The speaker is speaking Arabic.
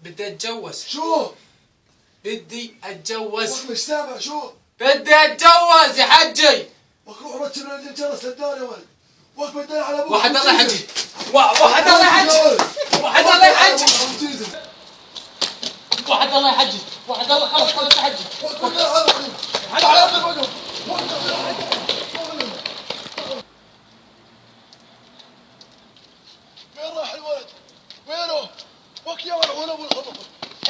بدي اتجوز. شو؟ بدي اتجوز. مش سامع. شو؟ بدي اتجوز يا حجي. روح رتب للرجال سدان يا ولد. وقف الدين على ابوك. واحد الله يحجي. واحد الله يحجي. واحد الله يحجي. واحد الله يحجي. واحد الله خلص يحجي. حد على ارض الوجه. وين راح الولد؟ وينه؟ وك يا ولد وين ابو الخطب؟